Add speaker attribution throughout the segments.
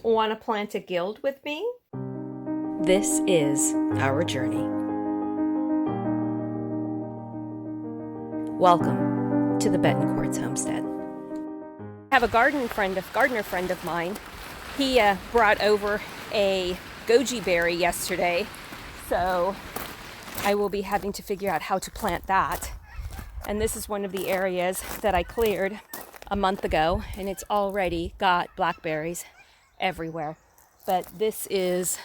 Speaker 1: Want to plant a guild with me? This is our journey. Welcome to the Betancourts homestead. I have a gardener friend of mine. He brought over a goji berry yesterday, so I will be having to figure out how to plant that. And this is one of the areas that I cleared a month ago, and it's already got blackberries everywhere. But this is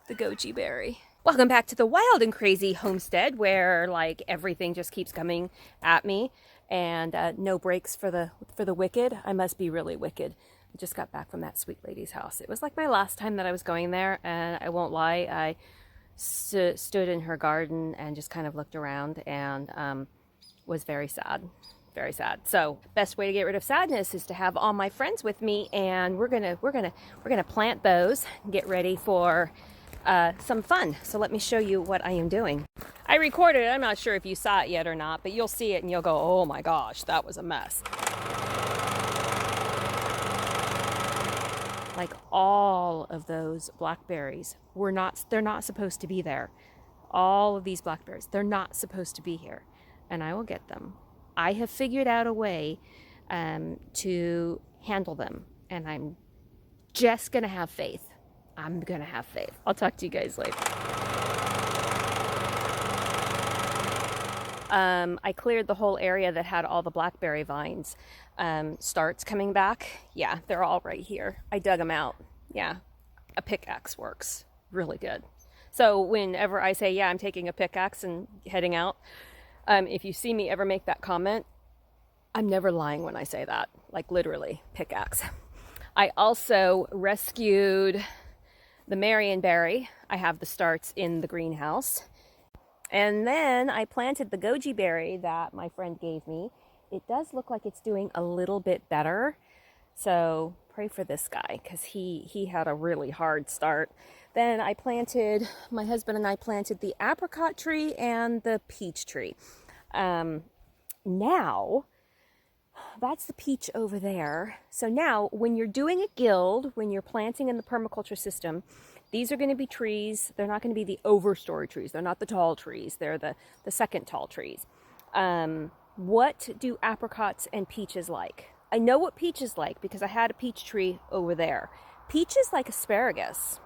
Speaker 1: the goji berry. Welcome back to the wild and crazy homestead, where like everything just keeps coming at me, and no breaks for the wicked. I must be really wicked. I just got back from that sweet lady's house. It was like my last time that I was going there, and I won't lie, I stood in her garden and just kind of looked around and was very sad. Very sad. So best way to get rid of sadness is to have all my friends with me, and we're gonna plant those and get ready for some fun. So let me show you what I am doing. I recorded it. I'm not sure if you saw it yet or not, but you'll see it and you'll go, oh my gosh, that was a mess. Like all of those blackberries they're not supposed to be there. All of these blackberries, they're not supposed to be here, and I will get them. I have figured out a way to handle them, and I'm just gonna have faith. I'm gonna have faith. I'll talk to you guys later. I cleared the whole area that had all the blackberry vines. Starts coming back. Yeah, they're all right here. I dug them out. Yeah, a pickaxe works really good. So whenever I say, yeah, I'm taking a pickaxe and heading out, if you see me ever make that comment, I'm never lying when I say that. Like literally, pickaxe. I also rescued the Marionberry. I have the starts in the greenhouse. And then I planted the goji berry that my friend gave me. It does look like it's doing a little bit better. So pray for this guy, because he had a really hard start. Then my husband and I planted the apricot tree and the peach tree. Now, that's the peach over there. So now, when you're doing a guild, when you're planting in the permaculture system, these are going to be trees. They're not going to be the overstory trees. They're not the tall trees. They're the second tall trees. What do apricots and peaches like? I know what peach is like because I had a peach tree over there. Peach is like asparagus.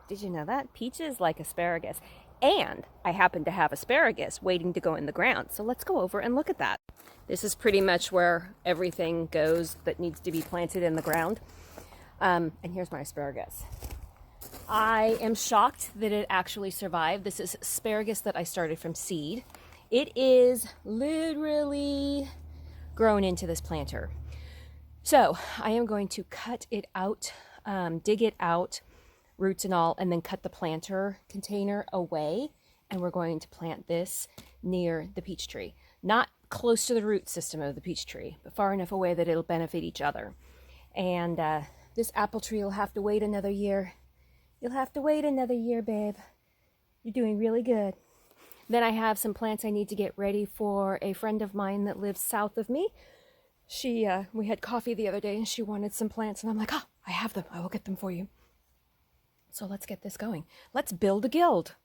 Speaker 1: Did you know that? Peach is like asparagus. And I happen to have asparagus waiting to go in the ground. So let's go over and look at that. This is pretty much where everything goes that needs to be planted in the ground. And here's my asparagus. I am shocked that it actually survived. This is asparagus that I started from seed. It is literally grown into this planter. So I am going to cut it out, dig it out, roots and all, and then cut the planter container away. And we're going to plant this near the peach tree. Not close to the root system of the peach tree, but far enough away that it'll benefit each other. And this apple tree will have to wait another year. You'll have to wait another year, babe. You're doing really good. Then I have some plants I need to get ready for a friend of mine that lives south of me. We had coffee the other day and she wanted some plants, and I'm like, oh, I have them. I will get them for you. So let's get this going. Let's build a guild.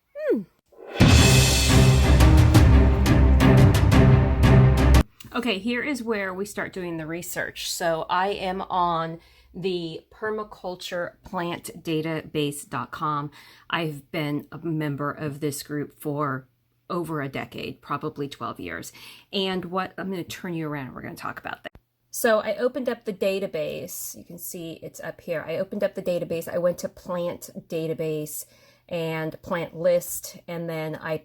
Speaker 1: Okay, here is where we start doing the research. So I am on the permacultureplantdatabase.com. I've been a member of this group for over a decade, probably 12 years. And I'm going to turn you around. We're going to talk about that. So I opened up the database. You can see it's up here. I opened up the database. I went to plant database and plant list, and then I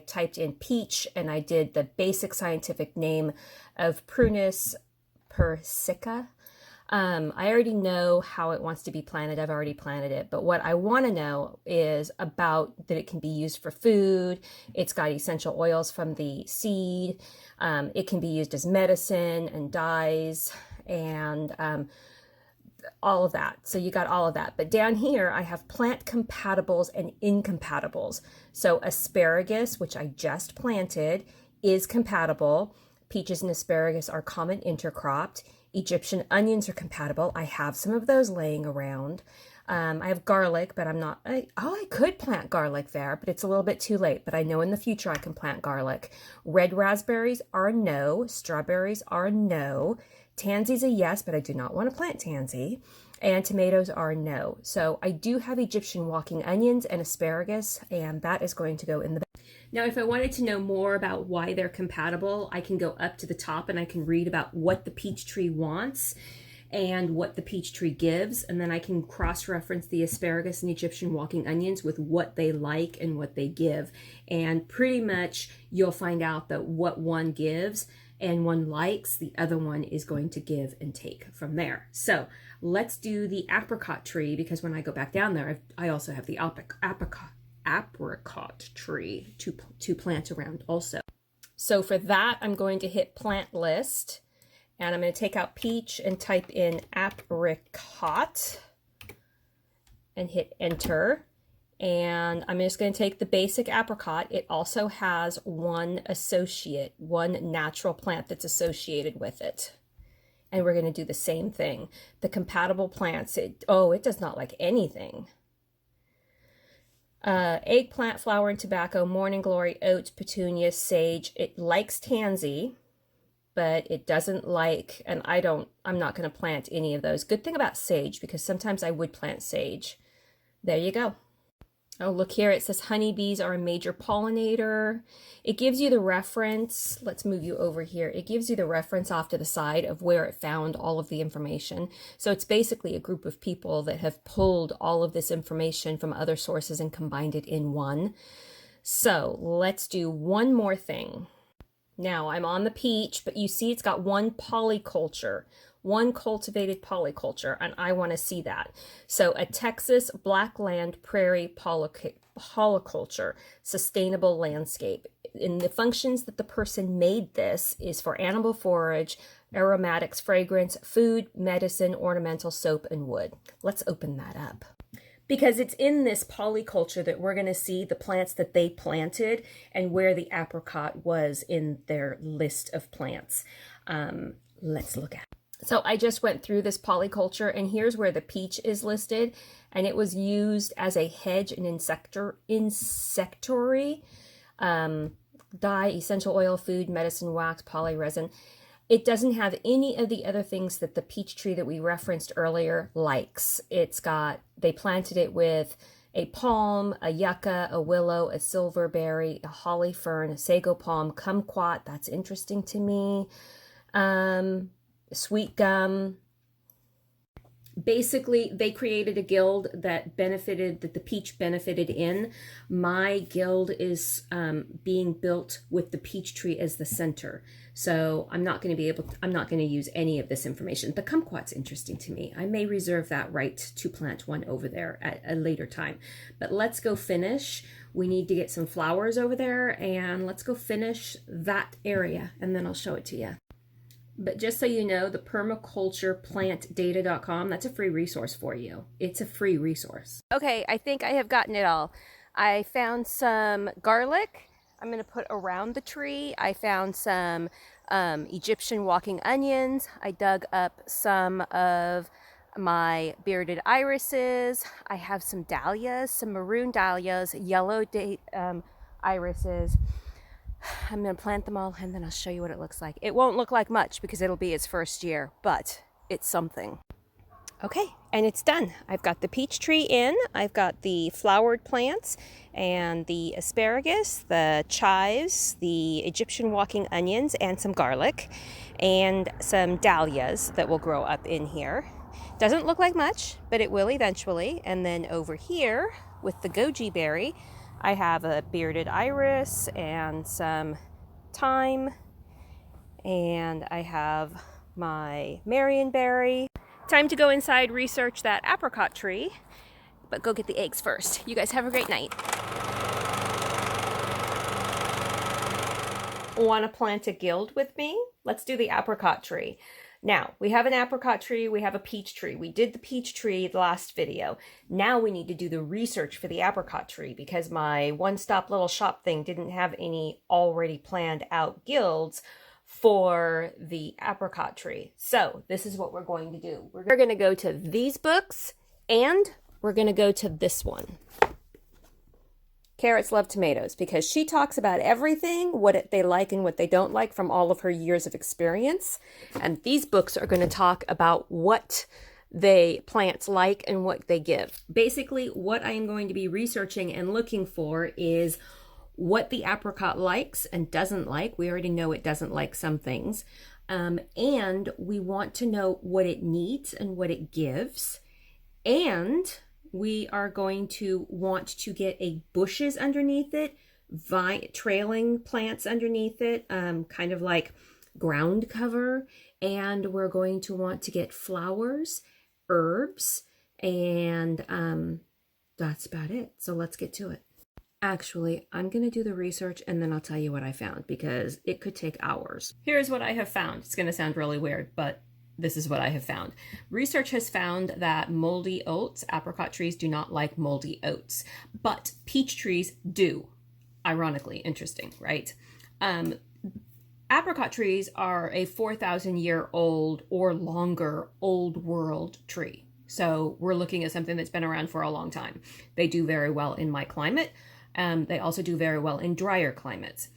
Speaker 1: typed in peach, and I did the basic scientific name of Prunus persica. I already know how it wants to be planted. I've already planted it. But what I want to know is about that it can be used for food. It's got essential oils from the seed. It can be used as medicine and dyes and all of that. So you got all of that. But down here, I have plant compatibles and incompatibles. So asparagus, which I just planted, is compatible. Peaches and asparagus are common intercropped. Egyptian onions are compatible. I have some of those laying around. I have garlic, but I'm not, I could plant garlic there, but it's a little bit too late. But I know in the future I can plant garlic. Red raspberries are a no. Strawberries are a no. Tansy's a yes, but I do not want to plant tansy. And tomatoes are a no. So I do have Egyptian walking onions and asparagus, and that is going to go in the bag. Now, if I wanted to know more about why they're compatible, I can go up to the top and I can read about what the peach tree wants and what the peach tree gives, and then I can cross-reference the asparagus and Egyptian walking onions with what they like and what they give. And pretty much you'll find out that what one gives and one likes, the other one is going to give and take from there. So let's do the apricot tree, because when I go back down there, I also have the apricot tree to plant around also. So for that, I'm going to hit plant list. And I'm going to take out peach and type in apricot and hit enter. And I'm just going to take the basic apricot. It also has one natural plant that's associated with it. And we're going to do the same thing. The compatible plants, it does not like anything. Eggplant, flower and tobacco, morning glory, oats, petunia, sage. It likes tansy, but it doesn't like, and I'm not going to plant any of those. Good thing about sage, because sometimes I would plant sage. There you go. Oh, look here, it says honeybees are a major pollinator. It gives you the reference. Let's move you over here. It gives you the reference off to the side of where it found all of the information. So it's basically a group of people that have pulled all of this information from other sources and combined it in one. So let's do one more thing. Now I'm on the peach, but you see it's got one polyculture, one cultivated polyculture, and I want to see that. So a Texas Blackland Prairie polyculture, sustainable landscape. And the functions that the person made this is for animal forage, aromatics, fragrance, food, medicine, ornamental, soap, and wood. Let's open that up. Because it's in this polyculture that we're going to see the plants that they planted and where the apricot was in their list of plants. Let's look at it. So I just went through this polyculture, and here's where the peach is listed, and it was used as a hedge and insectary dye, essential oil, food, medicine, wax, polyresin. It doesn't have any of the other things that the peach tree that we referenced earlier likes. They planted it with a palm, a yucca, a willow, a silverberry, a holly fern, a sago palm, kumquat. That's interesting to me. Sweet gum. Basically, they created a guild that the peach benefited in. My guild is being built with the peach tree as the center. So I'm not going to use any of this information. The kumquat's interesting to me. I may reserve that right to plant one over there at a later time. But let's go finish. We need to get some flowers over there, and let's go finish that area, and then I'll show it to you. But just so you know, the permacultureplantdata.com, that's a free resource for you. It's a free resource. Okay, I think I have gotten it all. I found some garlic I'm going to put around the tree. I found some Egyptian walking onions. I dug up some of my bearded irises. I have some dahlias, some maroon dahlias, yellow irises. I'm going to plant them all, and then I'll show you what it looks like. It won't look like much because it'll be its first year, but it's something. Okay, and it's done. I've got the peach tree in, I've got the flowered plants and the asparagus, the chives, the Egyptian walking onions, and some garlic, and some dahlias that will grow up in here. Doesn't look like much, but it will eventually. And then over here with the goji berry, I have a bearded iris and some thyme, and I have my marionberry. Time to go inside, research that apricot tree, but go get the eggs first. You guys have a great night. Want to plant a guild with me? Let's do the apricot tree. Now, we have an apricot tree, we have a peach tree. We did the peach tree the last video. Now we need to do the research for the apricot tree because my one-stop little shop thing didn't have any already planned out guilds for the apricot tree. So this is what we're going to do. We're going to go to these books and we're going to go to this one. Carrots Love Tomatoes, because she talks about everything, what they like and what they don't like from all of her years of experience. And these books are going to talk about what plants like and what they give. Basically, what I am going to be researching and looking for is what the apricot likes and doesn't like. We already know it doesn't like some things. And we want to know what it needs and what it gives. And we are going to want to get a bushes underneath it, trailing plants underneath it, kind of like ground cover. And we're going to want to get flowers, herbs, and that's about it. So let's get to it. Actually, I'm going to do the research and then I'll tell you what I found because it could take hours. Here's what I have found. It's going to sound really weird, but this is what I have found. Research has found that moldy oats, apricot trees do not like moldy oats, but peach trees do. Ironically, interesting, right? Apricot trees are a 4,000-year-old or longer old world tree. So we're looking at something that's been around for a long time. They do very well in my climate. They also do very well in drier climates.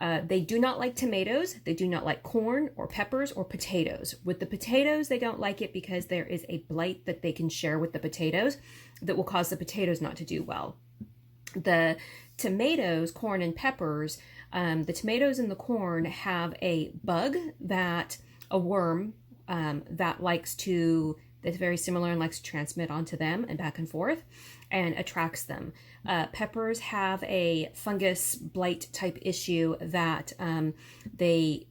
Speaker 1: They do not like tomatoes. They do not like corn or peppers or potatoes. With the potatoes, they don't like it because there is a blight that they can share with the potatoes that will cause the potatoes not to do well. The tomatoes, corn, and peppers, the tomatoes and the corn have a bug a worm that's very similar and likes to transmit onto them and back and forth and attracts them. Peppers have a fungus blight type issue that they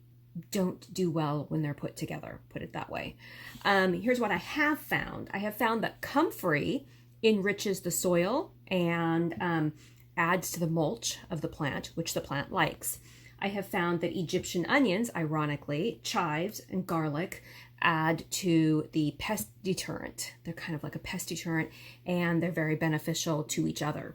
Speaker 1: don't do well when they're put together, put it that way. Here's what I have found. I have found that comfrey enriches the soil and adds to the mulch of the plant, which the plant likes. I have found that Egyptian onions, ironically, chives and garlic add to the pest deterrent. They're kind of like a pest deterrent and they're very beneficial to each other.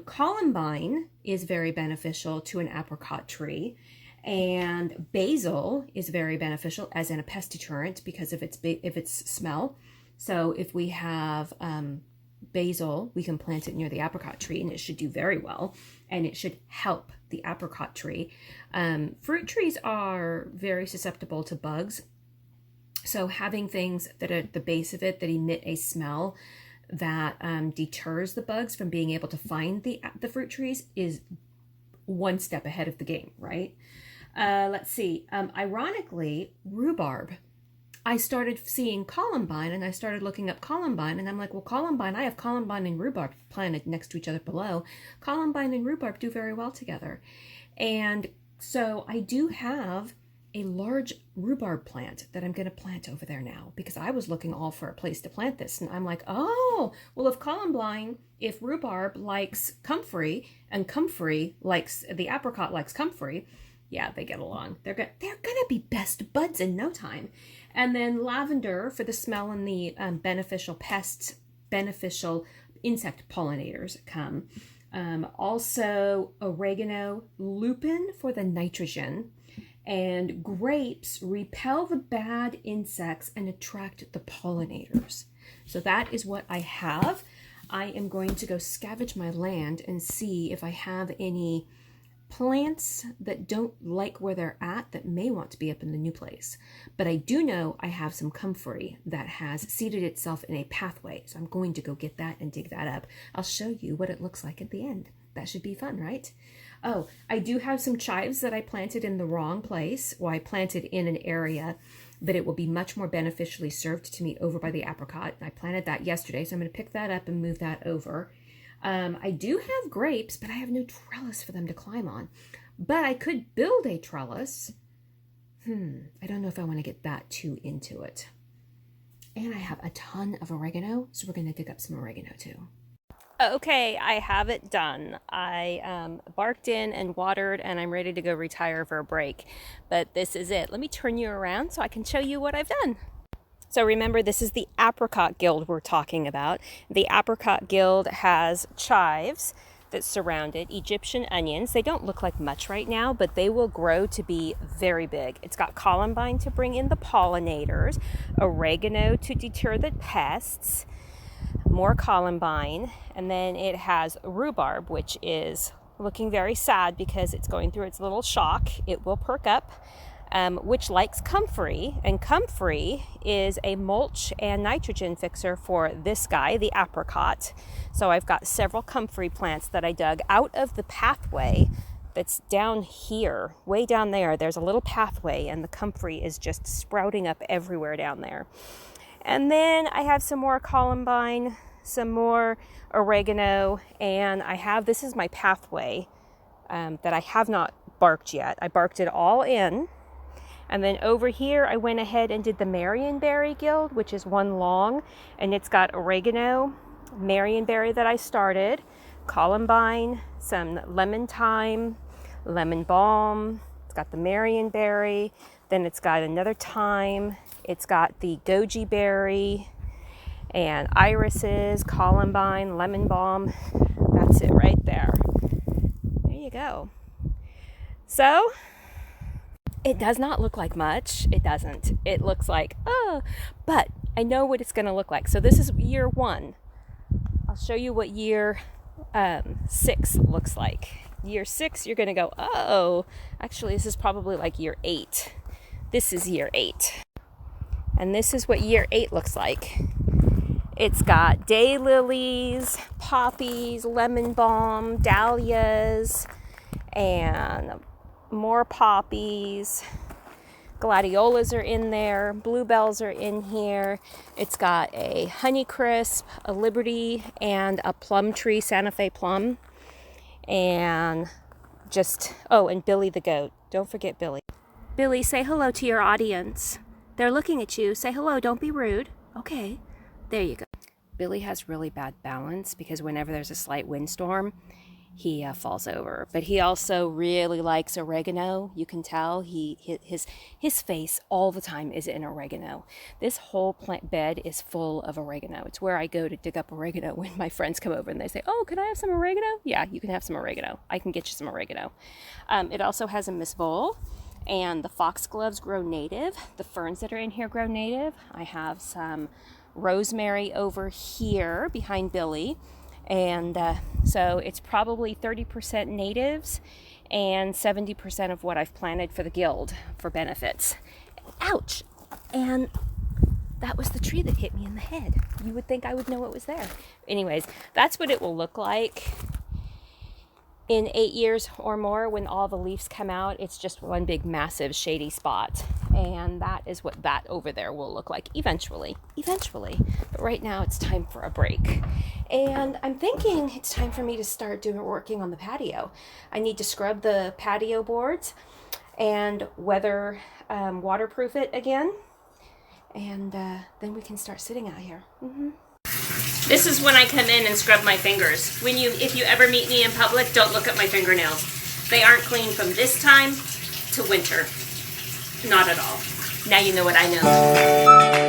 Speaker 1: Columbine is very beneficial to an apricot tree, and basil is very beneficial as in a pest deterrent because of its smell. So if we have basil, we can plant it near the apricot tree and it should do very well and it should help the apricot tree. Fruit trees are very susceptible to bugs. So having things that are at the base of it that emit a smell that deters the bugs from being able to find the fruit trees is one step ahead of the game, right? Let's see. Ironically, rhubarb. I started seeing columbine and I started looking up columbine and I'm like, well, columbine, I have columbine and rhubarb planted next to each other below. Columbine and rhubarb do very well together. And so I do have a large rhubarb plant that I'm going to plant over there now because I was looking all for a place to plant this. And I'm like, oh, well, if rhubarb likes comfrey and comfrey likes, the apricot likes comfrey, yeah, they get along. They're gonna be best buds in no time. And then lavender for the smell and the beneficial insect pollinators come. Also oregano, lupin for the nitrogen, and grapes repel the bad insects and attract the pollinators. So that is what I have. I am going to go scavenge my land and see if I have any plants that don't like where they're at that may want to be up in the new place. But I do know I have some comfrey that has seeded itself in a pathway. So I'm going to go get that and dig that up. I'll show you what it looks like at the end. That should be fun, right? Oh, I do have some chives that I planted in the wrong place. Well, I planted in an area, but it will be much more beneficially served to me over by the apricot. I planted that yesterday, so I'm going to pick that up and move that over. I do have grapes, but I have no trellis for them to climb on. But I could build a trellis. I don't know if I want to get that too into it. And I have a ton of oregano, so we're going to dig up some oregano too. Okay, I have it done. I barked in and watered, and I'm ready to go retire for a break. But this is it. Let me turn you around so I can show you what I've done. So remember, this is the apricot guild we're talking about. The apricot guild has chives. that surround it. Egyptian onions. They don't look like much right now, but they will grow to be very big. It's got columbine to bring in the pollinators, oregano to deter the pests, more columbine, and then it has rhubarb, which is looking very sad because it's going through its little shock. It will perk up, which likes comfrey, and comfrey is a mulch and nitrogen fixer for this guy, the apricot. So I've got several comfrey plants that I dug out of the pathway that's down here, way down there. There's a little pathway, and the comfrey is just sprouting up everywhere down there. And then I have some more columbine, some more oregano, and this is my pathway that I have not barked yet. I barked it all in. And then over here, I went ahead and did the marionberry guild, which is one long, and it's got oregano, marionberry that I started, columbine, some lemon thyme, lemon balm. It's got the marionberry. Then it's got another thyme. It's got the goji berry and irises, columbine, lemon balm. That's it right there. There you go. So it does not look like much. It doesn't. It looks like, but I know what it's going to look like. So this is year 1. I'll show you what year 6 looks like. Year 6, you're going to go, oh, actually, this is probably like year 8. This is year 8. And this is what year 8 looks like. It's got daylilies, poppies, lemon balm, dahlias, and more poppies. Gladiolas are in there. Bluebells are in here. It's got a Honeycrisp, a Liberty, and a plum tree, Santa Fe plum. And and Billy the goat. Don't forget Billy. Billy, say hello to your audience. They're looking at you. Say hello. Don't be rude. Okay. There you go. Billy has really bad balance because whenever there's a slight windstorm, he falls over. But he also really likes oregano. You can tell his face all the time is in oregano. This whole plant bed is full of oregano. It's where I go to dig up oregano when my friends come over and they say, oh, can I have some oregano? Yeah, you can have some oregano. I can get you some oregano. It also has a Miss Vole, and the foxgloves grow native. The ferns that are in here grow native. I have some rosemary over here behind Billy. And so it's probably 30% natives and 70% of what I've planted for the guild for benefits. Ouch! And that was the tree that hit me in the head. You would think I would know it was there. Anyways, that's what it will look like in 8 years or more when all the leaves come out. It's just one big massive shady spot. And that is what that over there will look like eventually. But right now it's time for a break. And I'm thinking it's time for me to start working on the patio. I need to scrub the patio boards and waterproof it again. And then we can start sitting out here. This is when I come in and scrub my fingers. If you ever meet me in public, don't look at my fingernails. They aren't clean from this time to winter. Not at all. Now you know what I know.